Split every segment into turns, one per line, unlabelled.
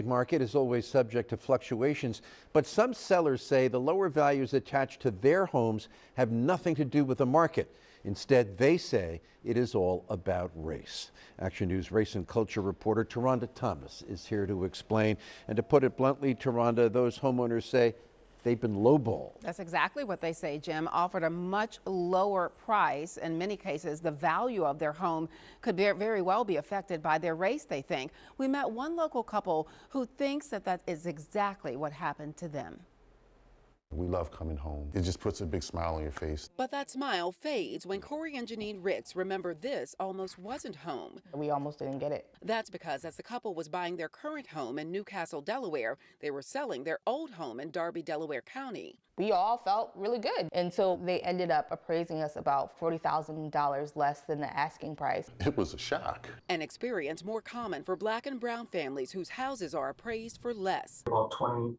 Market is always subject to fluctuations, but some sellers say the lower values attached to their homes have nothing to do with the market. Instead, they say it is all about race. Action News race and culture reporter Taronda Thomas is here to explain. And to put it bluntly, Taronda, those homeowners say they've been lowballed.
That's exactly what they say, Jim. Offered a much lower price. In many cases, the value of their home could very well be affected by their race, they think. We met one local couple who thinks that is exactly what happened to them.
We love coming home. It just puts a big smile on your face.
But that smile fades when Corey and Janine Ricks remember this almost wasn't home.
We almost didn't get it.
That's because as the couple was buying their current home in Newcastle, Delaware, they were selling their old home in Darby, Delaware County.
We all felt really good until they ended up appraising us about $40,000 less than the asking price.
It was a shock.
An experience more common for Black and brown families whose houses are appraised for less.
About 20%,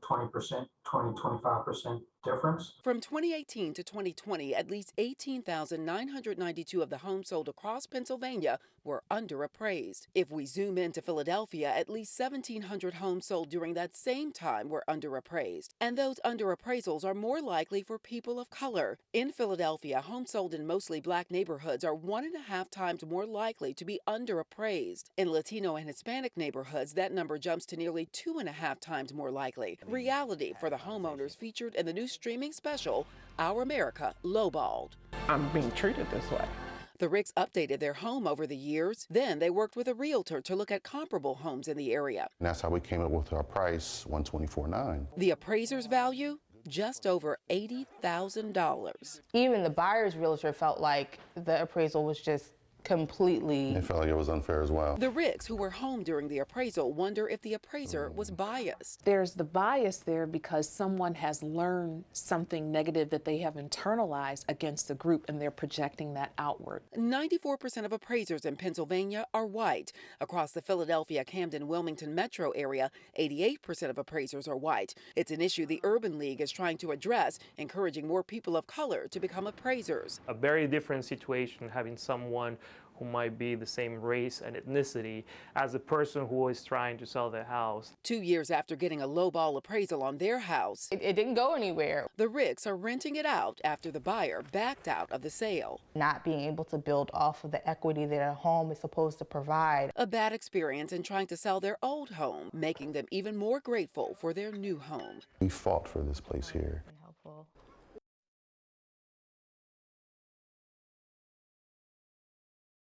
25% difference.
From 2018 to 2020, at least 18,992 of the homes sold across Pennsylvania were underappraised. If we zoom into Philadelphia, at least 1,700 homes sold during that same time were underappraised. And those underappraisals are more likely for people of color. In Philadelphia, homes sold in mostly Black neighborhoods are 1.5 times more likely to be underappraised. In Latino and Hispanic neighborhoods, that number jumps to nearly 2.5 times more likely. Reality for the homeowners featured in the new streaming special, Our America Lowballed.
I'm being treated this way.
The Ricks updated their home over the years. Then they worked with a realtor to look at comparable homes in the area.
And that's how we came up with our price, $124,900.
The appraiser's value? Just over $80,000.
Even the buyer's realtor felt like the appraisal was just completely...
It felt like it was unfair as well.
The Ricks, who were home during the appraisal, wonder if the appraiser was biased.
There's the bias there because someone has learned something negative that they have internalized against the group, and they're projecting that outward.
94% of appraisers in Pennsylvania are white. Across the Philadelphia, Camden, Wilmington metro area, 88% of appraisers are white. It's an issue the Urban League is trying to address, encouraging more people of color to become appraisers.
A very different situation having someone who might be the same race and ethnicity as the person who is trying to sell their house.
2 years after getting a lowball appraisal on their house,
It didn't go anywhere.
the Ricks are renting it out after the buyer backed out of the sale.
Not being able to build off of the equity that a home is supposed to provide.
A bad experience in trying to sell their old home, making them even more grateful for their new home.
We fought for this place here.